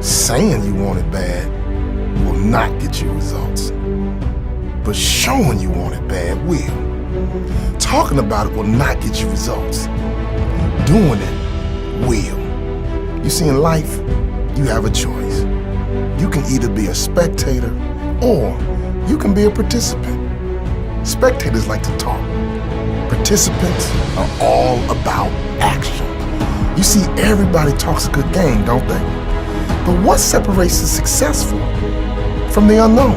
Saying you want it bad will not get you results. But showing you want it bad will. Talking about it will not get you results. Doing it will. You see, in life, you have a choice. You can either be a spectator or you can be a participant. Spectators like to talk. Participants are all about action. You see, everybody talks a good game, don't they? But what separates the successful from the unknown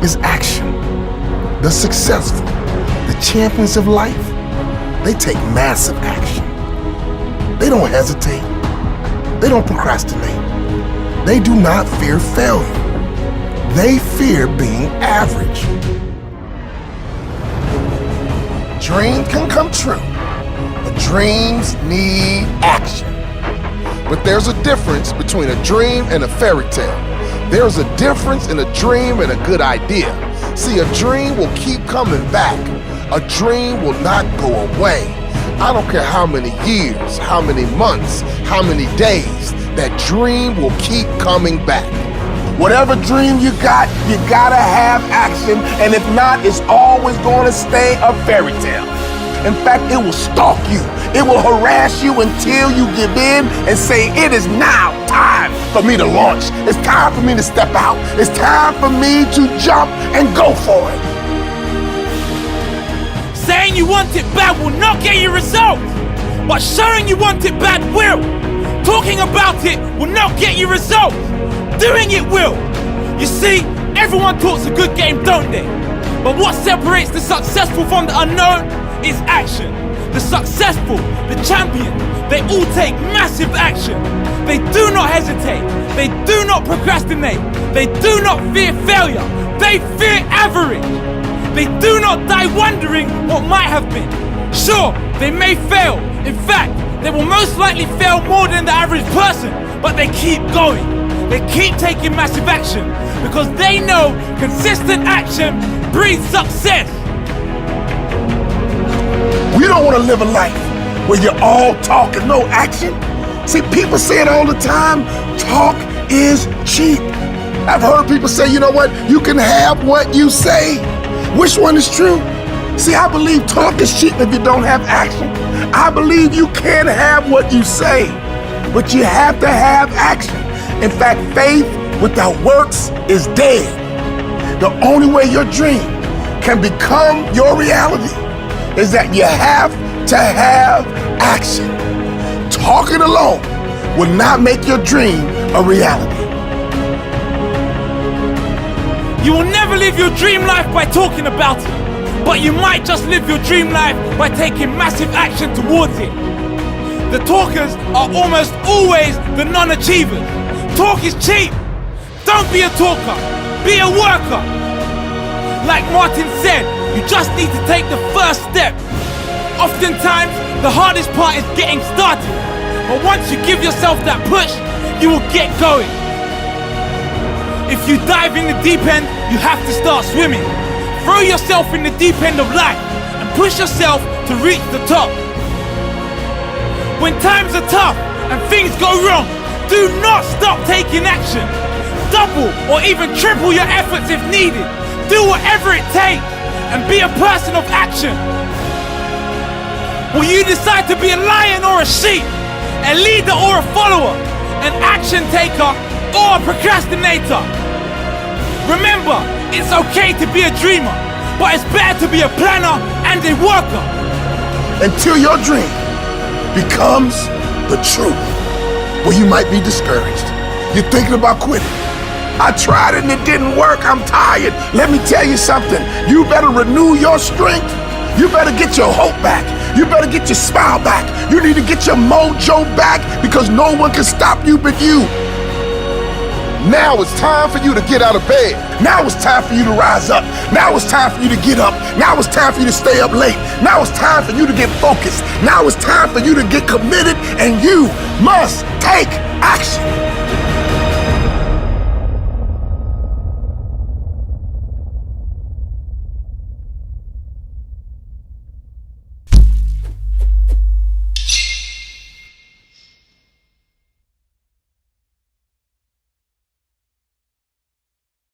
is action. The successful, the champions of life, they take massive action. They don't hesitate. They don't procrastinate. They do not fear failure. They fear being average. Dreams can come true, but dreams need action. But there's a difference between a dream and a fairy tale. There's a difference in a dream and a good idea. See, a dream will keep coming back. A dream will not go away. I don't care how many years, how many months, how many days, that dream will keep coming back. Whatever dream you gotta have action, and if not, it's always gonna stay a fairy tale. In fact, it will stalk you. It will harass you until you give in and say, it is now time for me to launch. It's time for me to step out. It's time for me to jump and go for it. Saying you want it bad will not get you results, but showing you want it bad will. Talking about it will not get you results. Doing it will. You see, everyone talks a good game, don't they? But what separates the successful from the unknown is action. The successful, the champion, they all take massive action. They do not hesitate. They do not procrastinate. They do not fear failure. They fear average. They do not die wondering what might have been. Sure, they may fail. In fact, they will most likely fail more than the average person, but they keep going. They keep taking massive action because they know consistent action breeds success. We don't want to live a life where you're all talk and no action. See, people say it all the time, talk is cheap. I've heard people say, you know what, you can have what you say. Which one is true? See, I believe talk is cheap if you don't have action. I believe you can have what you say, but you have to have action. In fact, faith without works is dead. The only way your dream can become your reality is that you have to have action. Talking alone will not make your dream a reality. You will never live your dream life by talking about it, but you might just live your dream life by taking massive action towards it. The talkers are almost always the non-achievers. Talk is cheap. Don't be a talker, be a worker. Like Martin said, you just need to take the first step. Oftentimes, the hardest part is getting started. But once you give yourself that push, you will get going. If you dive in the deep end, you have to start swimming. Throw yourself in the deep end of life and push yourself to reach the top. When times are tough and things go wrong, do not stop taking action. Double or even triple your efforts if needed. Do whatever it takes and be a person of action. Will you decide to be a lion or a sheep, a leader or a follower, an action taker or a procrastinator? Remember, it's okay to be a dreamer, but it's better to be a planner and a worker. Until your dream becomes the truth, well, you might be discouraged. You're thinking about quitting. I tried it and it didn't work. I'm tired. Let me tell you something. You better renew your strength. You better get your hope back. You better get your smile back. You need to get your mojo back because no one can stop you but you. Now it's time for you to get out of bed. Now it's time for you to rise up. Now it's time for you to get up. Now it's time for you to stay up late. Now it's time for you to get focused. Now it's time for you to get committed, and you must take action.